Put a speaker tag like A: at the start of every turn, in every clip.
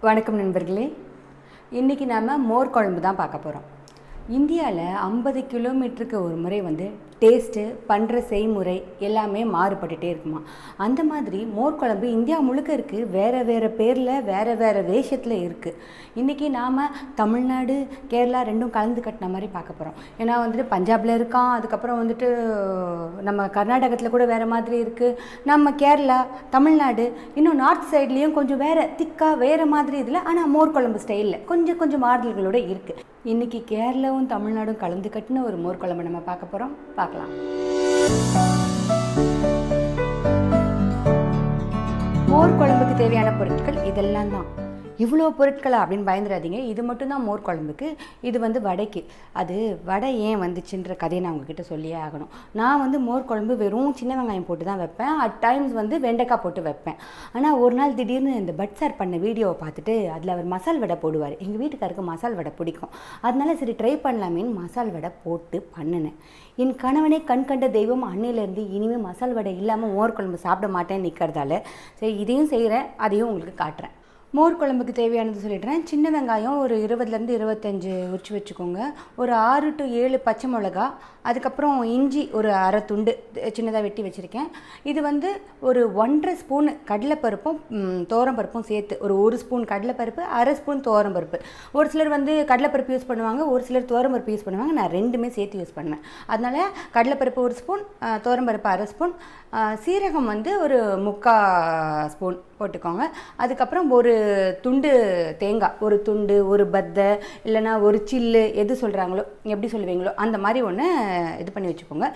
A: வணக்கம் நண்பர்களே. இன்றைக்கி நாம் மோர் குழம்பு தான் பார்க்க போகிறோம். இந்தியாவில் 50 கிலோமீட்டருக்கு ஒரு முறை டேஸ்ட்டு பண்ணுற செய்முறை எல்லாமே மாறுபட்டுகிட்டே இருக்குமா. அந்த மாதிரி மோர் குழம்பு இந்தியா முழுக்க இருக்குது, வேறு வேறு பேரில் வேறு வேறு வேஷத்தில் இருக்குது. இன்றைக்கி நாம் தமிழ்நாடு கேரளா ரெண்டும் கலந்து கட்டின மாதிரி பார்க்க போகிறோம். ஏன்னா பஞ்சாபில் இருக்கான், அதுக்கப்புறம் நம்ம கர்நாடகத்தில் கூட வேறு மாதிரி இருக்குது, நம்ம கேரளா தமிழ்நாடு இன்னும் நார்த் சைட்லேயும் கொஞ்சம் வேறு திக்காக வேறு மாதிரி இதில், ஆனால் மோர் குழம்பு ஸ்டைலில் கொஞ்சம் மாறுதல்களோடு இருக்குது. இன்றைக்கி கேரளாவும் தமிழ்நாடும் கலந்து கட்டின ஒரு மோர் குழம்பு நம்ம பார்க்க போகிறோம். பார்க்கலாம். மோர் குழம்புக்கு தேவையான பொருட்கள் இதெல்லாம் தான். இவ்வளோ பொருட்களா அப்படின்னு பயந்துடாதீங்க. இது மட்டும்தான் மோர் குழம்புக்கு. இது வடைக்கு. அது வடை ஏன் வந்துச்சுன்ற கதையை நான் உங்ககிட்ட சொல்லியே ஆகணும். நான் மோர் குழம்பு வெறும் சின்ன வெங்காயம் போட்டு தான் வைப்பேன். அட் டைம்ஸ் வெண்டைக்காய் போட்டு வைப்பேன். ஆனால் ஒரு நாள் திடீர்னு இந்த பட் சார் பண்ண வீடியோவை பார்த்துட்டு அதில் அவர் மசால் வடை போடுவார். எங்கள் வீட்டுக்காருக்கு மசால் வடை பிடிக்கும். அதனால சரி ட்ரை பண்ணலாமேன்னு மசால் வடை போட்டு பண்ணினேன். என் கணவனே கண் கண்ட தெய்வம் அன்னையிலேருந்து இனிமேல் மசால் வடை இல்லாமல் மோர் குழம்பு சாப்பிட மாட்டேன்னு நிற்கிறதால சரி இதையும் செய்கிறேன், அதையும் உங்களுக்கு காட்டுறேன். மோர் குழம்புக்கு தேவையானது சொல்லிடுறேன். சின்ன வெங்காயம் ஒரு 20லேருந்து 25 உரிச்சு வச்சுக்கோங்க. ஒரு 6 to 7 பச்சை மிளகா, அதுக்கப்புறம் இஞ்சி ஒரு அரை துண்டு சின்னதாக வெட்டி வச்சுருக்கேன். இது ஒரு 1.5 ஸ்பூன் கடலைப்பருப்பும் துவரம்பருப்பும் சேர்த்து, ஒரு ஸ்பூன் கடலைப்பருப்பு, அரை ஸ்பூன் துவரம்பருப்பு. ஒரு சிலர் கடலைப்பருப்பு யூஸ் பண்ணுவாங்க, ஒரு சிலர் துவரம்பருப்பு யூஸ் பண்ணுவாங்க. நான் ரெண்டுமே சேர்த்து யூஸ் பண்ணுவேன். அதனால் கடலைப்பருப்பு 1 ஸ்பூன், துவரம்பருப்பு அரை ஸ்பூன், சீரகம் ஒரு 3/4 ஸ்பூன் போட்டுக்கோங்க. அதுக்கப்புறம் ஒரு துண்டு தேங்காய், ஒரு துண்டு, ஒரு பத்தை, இல்லைனா ஒரு சில்லு, எது சொல்கிறாங்களோ எப்படி சொல்லுவீங்களோ அந்த மாதிரி ஒன்று இது பண்ணி வச்சுக்கோங்க.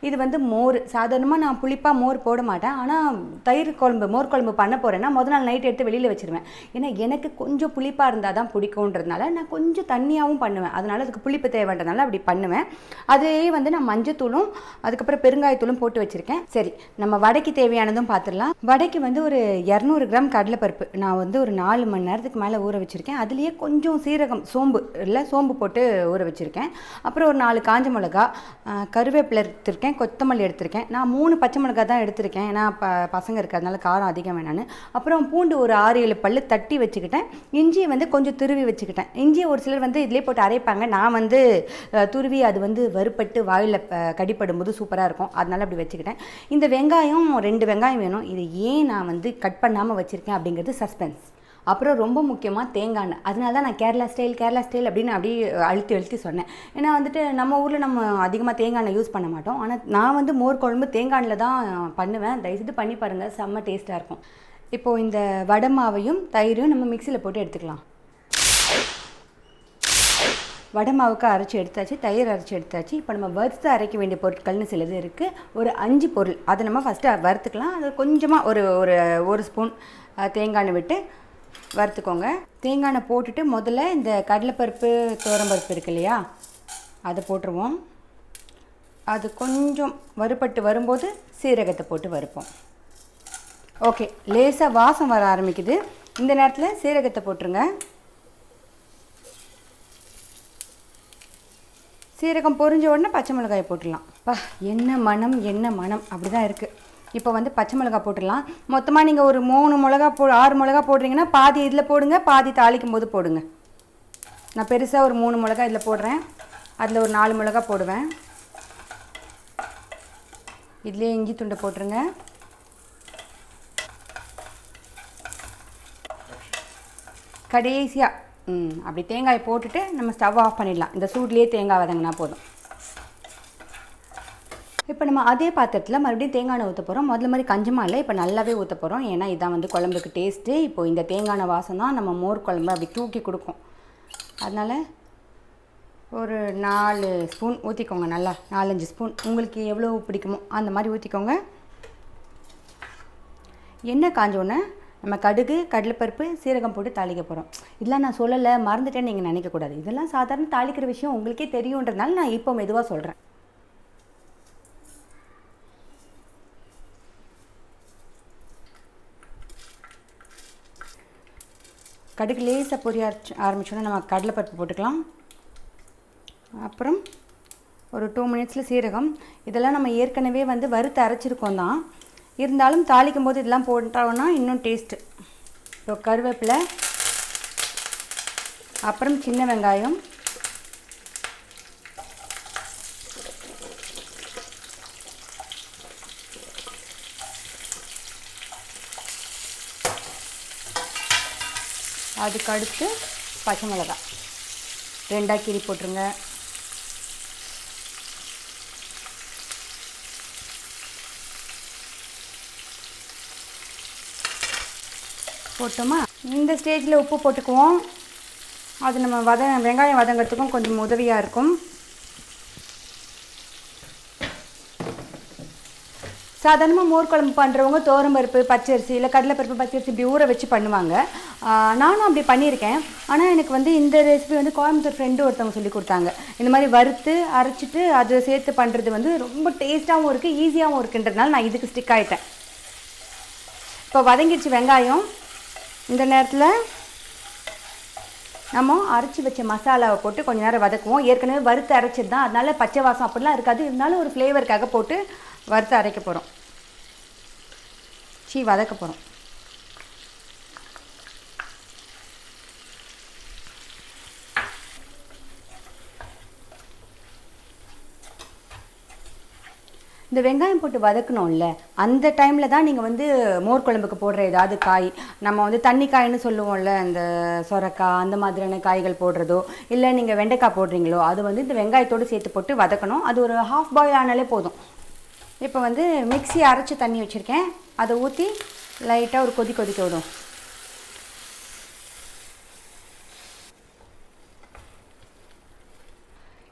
A: இது மோர். சாதாரணமாக நான் புளிப்பாக மோர் போட மாட்டேன். ஆனால் தயிர் குழம்பு மோர் குழம்பு பண்ண போகிறேன்னா முதல் நாள் நைட் எடுத்து வெளியில் வச்சுருவேன். ஏன்னா எனக்கு கொஞ்சம் புளிப்பாக இருந்தால் தான் பிடிக்குன்றதுனால நான் கொஞ்சம் தண்ணியாகவும் பண்ணுவேன். அதனால் அதுக்கு புளிப்பு தேவைன்றதுனால அப்படி பண்ணுவேன். அதையே நான் மஞ்சத்தூளும் அதுக்கப்புறம் பெருங்காயத்தூளும் போட்டு வச்சுருக்கேன். சரி, நம்ம வடைக்கு தேவையானதும் பார்த்துடலாம். வடைக்கு ஒரு 200 கிராம் கடலைப்பருப்பு நான் ஒரு 4 மணி நேரத்துக்கு மேலே ஊற வச்சுருக்கேன். அதுலேயே கொஞ்சம் சீரகம், சோம்பு போட்டு ஊற வச்சுருக்கேன். அப்புறம் ஒரு 4 காஞ்ச மிளகா, கருவேப்பிலை எடுத்திருக்கேன், கொத்தமல்லி எடுத்திருக்கேன். நான் 3 பச்சை மிளகா தான் எடுத்திருக்கேன், ஏன்னா பசங்க இருக்கிறதுனால காரம் அதிகம் வேணான்னு. அப்புறம் பூண்டு ஒரு 6-7 பல்லு தட்டி வச்சுக்கிட்டேன். இஞ்சியை கொஞ்சம் துருவி வச்சுக்கிட்டேன். இஞ்சியை ஒரு சிலர் இதிலே போட்டு அரைப்பாங்க. நான் துருவி அது வறுப்பட்டு வாயில் கடிப்படும் போது சூப்பராக இருக்கும். அதனால் அப்படி வச்சுக்கிட்டேன். இந்த வெங்காயம் 2 வெங்காயம் வேணும். இது ஏன் நான் கட் பண்ணாமல் வச்சுருக்கேன் அப்படிங்கிறது சஸ்பென்ஸ். அப்புறம் ரொம்ப முக்கியமாக தேங்காய் எண்ணெய். அதனால தான் நான் கேரளா ஸ்டைல் அப்படின்னு அப்படியே அழுத்தி சொன்னேன். ஏன்னா நம்ம ஊரில் நம்ம அதிகமாக தேங்காய் எண்ணெய் யூஸ் பண்ண மாட்டோம். ஆனால் நான் மோர் குழம்பு தேங்காய் எண்ணெயில் தான் பண்ணுவேன். தயவுசெய்து பண்ணி பாருங்கள், செம்ம டேஸ்ட்டாக இருக்கும். இப்போது இந்த வடை மாவையும் தயிரையும் நம்ம மிக்சியில் போட்டு எடுத்துக்கலாம். வடை மாவுக்கு அரைச்சி எடுத்தாச்சு, தயிர் அரைச்சி எடுத்தாச்சு. இப்போ நம்ம வறுத்து அரைக்க வேண்டிய பொருட்கள்னு சிலது இருக்குது. ஒரு 5 பொருள். அதை நம்ம ஃபஸ்ட்டு வறுத்துக்கலாம். அது கொஞ்சமாக ஒரு ஸ்பூன் தேங்காய் எண்ணெய் விட்டு வறுத்துக்கோங்க. தேங்காய் எண்ணெய் போட்டுட்டு முதல்ல இந்த கடலைப்பருப்பு துவரம்பருப்பு இருக்கு இல்லையா, அதை போட்டுருவோம். அது கொஞ்சம் வறுபட்டு வரும்போது சீரகத்தை போட்டு வறுப்போம். ஓகே, லேசாக வாசம் வர ஆரம்பிக்குது. இந்த நேரத்தில் சீரகத்தை போட்டுருங்க. சீரகம் பொரிஞ்ச உடனே பச்சை மிளகாயை போட்டுடலாம். என்ன மனம் அப்படி தான் இருக்குது. இப்போ பச்சை மிளகா போட்டுடலாம். மொத்தமாக நீங்கள் ஒரு 3 மிளகா 6 மிளகா போடுறீங்கன்னா பாதி இதில் போடுங்க, பாதி தாளிக்கும் போது போடுங்க. நான் பெருசாக ஒரு 3 மிளகா இதில் போடுறேன். அதில் ஒரு 4 மிளகா போடுவேன். இதுலேயே இஞ்சி துண்டை போட்டுருங்க. கடைசியாக அப்படி தேங்காய் போட்டுட்டு நம்ம ஸ்டவ் ஆஃப் பண்ணிடலாம். இந்த சூட்லேயே தேங்காய் வதங்கினா போதும். இப்போ நம்ம அதே பாத்திரத்தில் மறுபடியும் தேங்காய் எண்ணெய் ஊற்ற போகிறோம். முதல்ல மாதிரி கஞ்சமாக இல்லை, இப்போ நல்லாவே ஊற்ற போகிறோம். ஏன்னா இதான் குழம்புக்கு டேஸ்ட்டு. இப்போது இந்த தேங்காய் எண்ணெய் வாசம் தான் நம்ம மோர் குழம்பு அப்படி தூக்கி கொடுக்கும். அதனால் ஒரு 4 ஸ்பூன் ஊற்றிக்கோங்க. நல்லா 4-5 ஸ்பூன் உங்களுக்கு எவ்வளோ பிடிக்குமோ அந்த மாதிரி ஊற்றிக்கோங்க. எண்ணெய் காஞ்சோன்னே நம்ம கடுகு, கடலைப்பருப்பு, சீரகம் போட்டு தாளிக்க போகிறோம். இதெல்லாம் நான் சொல்லலை, மறந்துட்டேன்னு நீங்கள் நினைக்கக்கூடாது. இதெல்லாம் சாதாரண தாளிக்கிற விஷயம், உங்களுக்கே தெரியுன்றதுனால நான் இப்போ மெதுவாக சொல்கிறேன். கடுகு லேசாக பொரிய ஆரம்பிச்சோன்னா நம்ம கடலைப்பருப்பு போட்டுக்கலாம். அப்புறம் ஒரு 2 மினிட்ஸில் சீரகம். இதெல்லாம் நம்ம ஏற்கனவே வறுத்து அரைச்சிருக்கோம் தான், இருந்தாலும் தாளிக்கும் போது இதெல்லாம் போட்டோன்னா இன்னும் டேஸ்ட்டு. இப்போ கருவேப்பிலை, அப்புறம் சின்ன வெங்காயம், அதுக்கு அடுத்து பச்சை மிளகாய் 2 கீறி போட்டுருங்க. போட்டோமா, இந்த ஸ்டேஜில் உப்பு போட்டுக்குவோம். அது நம்ம வெங்காயம் வதங்கிறதுக்கும் கொஞ்சம் உதவியாக இருக்கும். சாதாரணமாக மோர் குழம்பு பண்ணுறவங்க துவரம்பருப்பு, பச்சரிசி இல்லை கடலைப்பருப்பு, பச்சரிசி இப்படி ஊற வச்சு பண்ணுவாங்க. நானும் அப்படி பண்ணியிருக்கேன். ஆனால் எனக்கு இந்த ரெசிபி கோயம்புத்தூர் ஃப்ரெண்டு ஒருத்தவங்க சொல்லி கொடுத்தாங்க. இந்த மாதிரி வறுத்து அரைச்சிட்டு அதை சேர்த்து பண்ணுறது ரொம்ப டேஸ்ட்டாகவும் இருக்குது, ஈஸியாகவும் இருக்குன்றதுனால நான் இதுக்கு ஸ்டிக் ஆகிட்டேன். இப்போ வதங்கிடுச்சு வெங்காயம். இந்த நேரத்தில் நம்ம அரைச்சி வச்ச மசாலாவை போட்டு கொஞ்சம் நேரம் வதக்குவோம். ஏற்கனவே வறுத்து அரைச்சது தான், அதனால பச்சை வாசம் அப்படிலாம் இருக்காது. இருந்தாலும் ஒரு ஃப்ளேவருக்காக போட்டு வறுத்து அரைக்க போகிறோம், வதக்க போகிறோம். இந்த வெங்காயம் போட்டு வதக்கணும்ல, அந்த டைமில் தான் நீங்கள் மோர் குழம்புக்கு போடுற ஏதாவது காய், நம்ம தண்ணி காய்னு சொல்லுவோம்ல, இந்த சொரக்காய் அந்த மாதிரியான காய்கள் போடுறதோ, இல்லை நீங்கள் வெண்டைக்காய் போடுறீங்களோ, அது இந்த வெங்காயத்தோடு சேர்த்து போட்டு வதக்கணும். அது ஒரு ஹாஃப் பாயில் ஆனாலே போதும். இப்போ மிக்ஸி அரைச்சி தண்ணி வச்சுருக்கேன், அதை ஊற்றி லைட்டாக ஒரு கொதிக்க விடும்.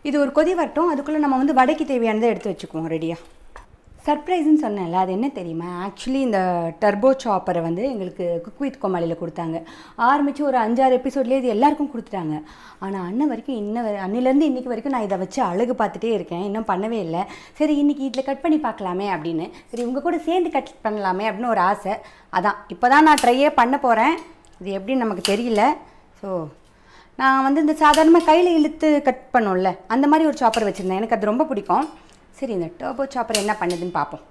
A: இது ஒரு கொதி வரட்டும். அதுக்குள்ளே நம்ம வடைக்கு தேவையானதை எடுத்து வச்சுக்குவோம் ரெடியாக. சர்ப்ரைஸ்ன்னு சொன்னேன்ல, அது என்ன தெரியுமா? ஆக்சுவலி இந்த டர்போ சாப்பரை எங்களுக்கு குக் வித் கோமாளியில் கொடுத்தாங்க. ஆரம்பித்து ஒரு 5-6 எபிசோட்லேயே இது எல்லாருக்கும் கொடுத்துட்டாங்க. ஆனால் அன்னிலேருந்து இன்றைக்கி வரைக்கும் நான் இதை வச்சு அழகு பார்த்துட்டே இருக்கேன், இன்னும் பண்ணவே இல்லை. சரி, இன்றைக்கி இதில் கட் பண்ணி பார்க்கலாமே அப்படின்னு, சரி உங்கள் கூட சேர்ந்து கட் பண்ணலாமே அப்படின்னு ஒரு ஆசை. அதான் இப்போ தான் நான் ட்ரையே பண்ண போகிறேன். இது எப்படின்னு நமக்கு தெரியல. ஸோ நான் இந்த சாதாரணமாக கையில் இழுத்து கட் பண்ணோம்ல, அந்த மாதிரி ஒரு சாப்பர் வச்சுருந்தேன். எனக்கு அது ரொம்ப பிடிக்கும். சரி, இந்த டர்போ சாப்பர் என்ன பண்ணுதுன்னு பார்ப்போம்.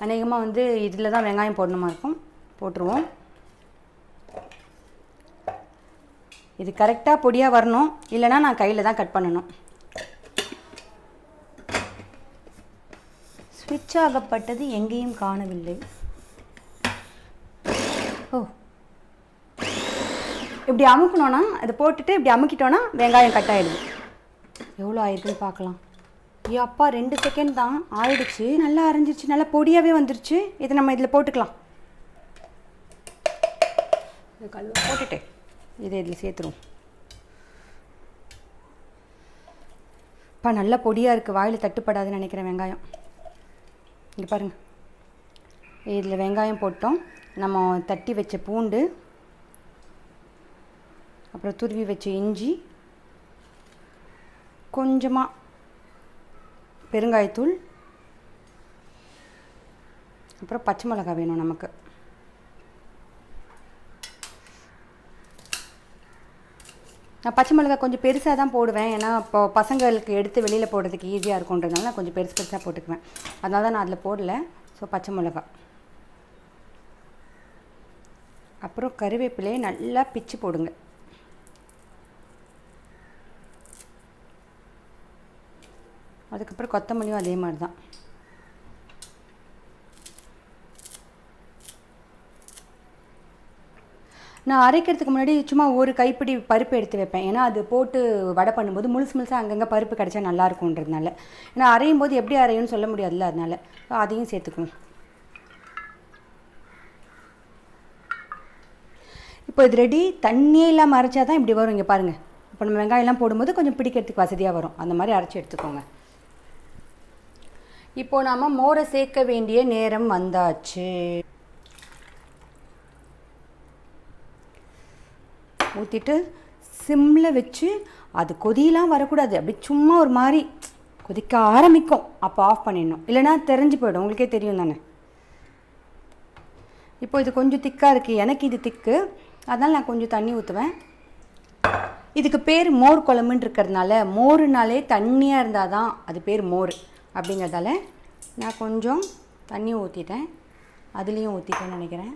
A: அநேகமாக இதில் தான் வெங்காயம் போடணுமா இருக்கும். போட்டுருவோம். இது கரெக்டாக பொடியாக வரணும், இல்லைனா நான் கையில் தான் கட் பண்ணணும். ஸ்விட்ச் ஆகப்பட்டது எங்கேயும் காணவில்லை. ஓ, இப்படி அமுக்கணும்னா, அதை போட்டுட்டு இப்படி அமுக்கிட்டோன்னா வெங்காயம் கட் ஆகிடுது. எவ்வளோ ஆயிருக்குன்னு பார்க்கலாம். அப்பா 2 செகண்ட் தான் ஆயிடுச்சு. நல்லா அரைஞ்சிருச்சு, நல்லா பொடியாகவே வந்துருச்சு. இதை நம்ம இதில் போட்டுக்கலாம். போட்டுட்டு இதை இதில் சேர்த்துருவோம். நல்லா பொடியாக இருக்குது, வாயில் தட்டுப்படாதுன்னு நினைக்கிறேன் வெங்காயம். இங்கே பாருங்கள், இதில் வெங்காயம் போட்டோம். நம்ம தட்டி வச்ச பூண்டு, அப்புறம் துருவி வச்ச இஞ்சி, கொஞ்சமாக பெருங்காயத்தூள், அப்புறம் பச்சை மிளகாய் வேணும் நமக்கு. நான் பச்சை மிளகாய் கொஞ்சம் பெருசாக தான் போடுவேன், ஏன்னா இப்போ பசங்களுக்கு எடுத்து வெளியில் போடுறதுக்கு ஈஸியாக இருக்குன்றதுனால நான் கொஞ்சம் பெருசாக போட்டுக்குவேன். அதனால தான் நான் அதில் போடல. ஸோ பச்சை மிளகாய், அப்புறம் கருவேப்பிலையை நல்லா பிச்சு போடுங்க. அதுக்கப்புறம் கொத்தமல்லியும் அதே மாதிரி தான். நான் அரைக்கிறதுக்கு முன்னாடி சும்மா ஒரு கைப்பிடி பருப்பு எடுத்து வைப்பேன். ஏன்னா அது போட்டு வடை பண்ணும்போது முழுசாக அங்கங்கே பருப்பு கிடச்சா நல்லாயிருக்குன்றதுனால. ஏன்னா அரையும் போது எப்படி அரையும்னு சொல்ல முடியாதுல்ல, அதனால் அதையும் சேர்த்துக்குவோம். இப்போ இது ரெடி. தண்ணியே இல்லாமல் அரைச்சா தான் இப்படி வரும். இங்கே பாருங்கள், இப்போ நம்ம வெங்காயம்லாம் போடும்போது கொஞ்சம் பிடிக்கிறதுக்கு வசதியாக வரும். அந்த மாதிரி அரைச்சி எடுத்துக்கோங்க. இப்போது நாம் மோரை சேர்க்க வேண்டிய நேரம் வந்தாச்சு. ஊற்றிட்டு சிம்மில் வச்சு, அது கொதியெலாம் வரக்கூடாது, அப்படி சும்மா ஒரு மாதிரி கொதிக்க ஆரம்பிக்கும், அப்போ ஆஃப் பண்ணிடணும். இல்லைனா தெரிஞ்சு போய்டும், உங்களுக்கே தெரியும் தானே. இப்போ இது கொஞ்சம் திக்காக இருக்குது, எனக்கு இது திக்கு, அதனால் நான் கொஞ்சம் தண்ணி ஊற்றுவேன். இதுக்கு பேர் மோர் குழம்புன்னு இருக்கிறதுனால, மோருனாலே தண்ணியாக இருந்தால் தான் அது பேர் மோர் அப்படிங்கிறதால நான் கொஞ்சம் தண்ணி ஊற்றிட்டேன். அதுலேயும் ஊற்றிட்டேன்னு நினைக்கிறேன்.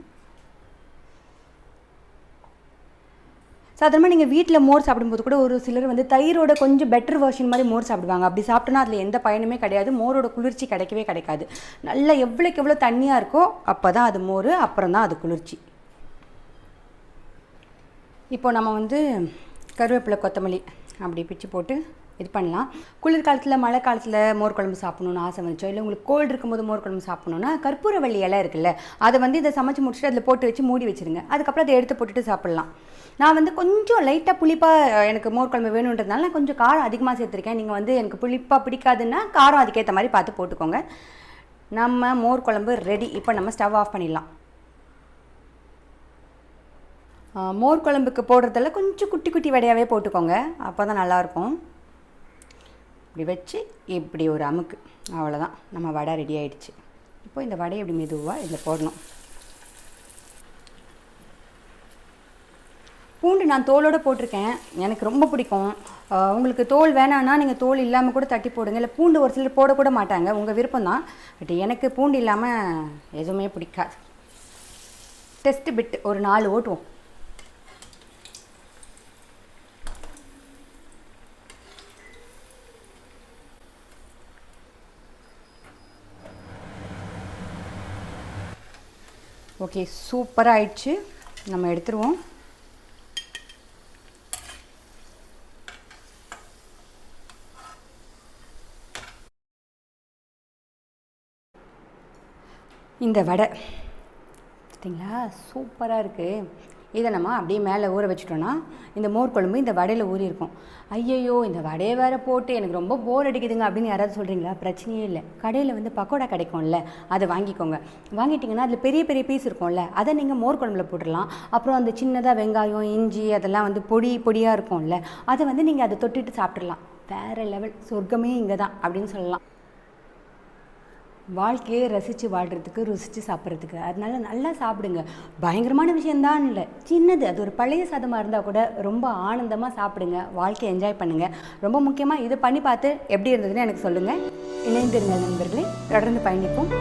A: சாதாரணமாக நீங்கள் வீட்டில் மோர் சாப்பிடும்போது கூட ஒரு சிலர் வந்து தயிரோட கொஞ்சம் பெட்டர் வெர்ஷன் மாதிரி மோர் சாப்பிடுவாங்க. அப்படி சாப்பிட்டோன்னா அதில் எந்த பயனுமே கிடையாது. மோரோட குளிர்ச்சி கிடைக்கவே கிடைக்காது. நல்லா எவ்வளோக்கு எவ்வளோ தண்ணியாக இருக்கோ அப்போ தான் அது மோர், அப்புறம் தான் அது குளிர்ச்சி. இப்போ நம்ம வந்து கருவேப்பிலை, கொத்தமல்லி அப்படி பிச்சு போட்டு இது பண்ணலாம். குளிர்காலத்தில், மழை காலத்தில் மோர் குழம்பு சாப்பிட்ணுன்னு ஆசை வந்துச்சோ, இல்லை உங்களுக்கு கோல்டு இருக்கும்போது மோர் குழம்பு சாப்பிட்ணுன்னா கற்பூரவள்ளி இலை இருக்குல்ல, அதை வந்து இதை சமைச்சு முடிச்சுட்டு அதில் போட்டு வச்சு மூடி வச்சுருங்க. அதுக்கப்புறம் அதை எடுத்து போட்டுட்டு சாப்பிட்லாம். நான் வந்து கொஞ்சம் லைட்டாக புளிப்பாக எனக்கு மோர் குழம்பு வேணுன்றதுனால நான் கொஞ்சம் காரம் அதிகமாக சேர்த்துருக்கேன். நீங்கள் வந்து எனக்கு புளிப்பாக பிடிக்காதுன்னா காரம் அதுக்கேற்ற மாதிரி பார்த்து போட்டுக்கோங்க. நம்ம மோர் குழம்பு ரெடி. இப்போ நம்ம ஸ்டவ் ஆஃப் பண்ணிடலாம். மோர் குழம்புக்கு போடுறதில் கொஞ்சம் குட்டி குட்டி வடையாகவே போட்டுக்கோங்க, அப்போ தான் நல்லாயிருக்கும். இப்படி வச்சு இப்படி ஒரு அமுக்கு, அவ்வளோதான், நம்ம வடை ரெடி ஆகிடுச்சு. இப்போ இந்த வடையை இப்படி மெதுவாக இதில் போடணும். பூண்டு நான் தோலோடு போட்டிருக்கேன், எனக்கு ரொம்ப பிடிக்கும். உங்களுக்கு தோல் வேணான்னா நீங்கள் தோல் இல்லாமல் கூட தட்டி போடுங்க. இல்லை பூண்டு ஒரு சிலர் போடக்கூட மாட்டாங்க, உங்கள் விருப்பம் தான். பட் எனக்கு பூண்டு இல்லாமல் எதுவுமே பிடிக்காது. டெஸ்ட் பிட் ஒரு 4 ஓட்டுவோம். ஓகே, சூப்பராக ஆயிடுச்சு. நம்ம எடுத்துருவோம். இந்த வடை பார்த்தீங்களா, சூப்பராக இருக்குது. இதை நம்ம அப்படியே மேலே ஊற வச்சுட்டோன்னா இந்த மோர் குழம்பு இந்த வடையில் ஊறி இருக்கும். ஐயையோ, இந்த வடையை வேறு போட்டு எனக்கு ரொம்ப போர் அடிக்குதுங்க அப்படின்னு யாராவது சொல்கிறீங்களா? பிரச்சனையே இல்லை. கடையில் வந்து பக்கோடா கிடைக்கும்ல, அதை வாங்கிக்கோங்க. வாங்கிட்டிங்கன்னா அதில் பெரிய பெரிய பீஸ் இருக்கும்ல, அதை நீங்கள் மோர் குழம்புல போட்டுடலாம். அப்புறம் அந்த சின்னதாக வெங்காயம், இஞ்சி அதெல்லாம் வந்து பொடியாக இருக்கும்ல, அதை வந்து நீங்கள் அதை தொட்டுட்டு சாப்பிட்றலாம். வேறு லெவல், சொர்க்கமே இங்கே தான் அப்படின்னு சொல்லலாம். வாழ்க்கையை ரசித்து வாழ்கிறதுக்கு, ருசித்து சாப்பிட்றதுக்கு. அதனால நல்லா சாப்பிடுங்க. பயங்கரமான விஷயந்தான் இல்லை, சின்னது. அது ஒரு பழைய சாதமாக இருந்தால் கூட ரொம்ப ஆனந்தமாக சாப்பிடுங்க. வாழ்க்கையை என்ஜாய் பண்ணுங்கள். ரொம்ப முக்கியமாக இதை பண்ணி பார்த்து எப்படி இருந்ததுன்னு எனக்கு சொல்லுங்கள். இணைந்திருங்கள் நண்பர்களே, தொடர்ந்து பயணிப்போம்.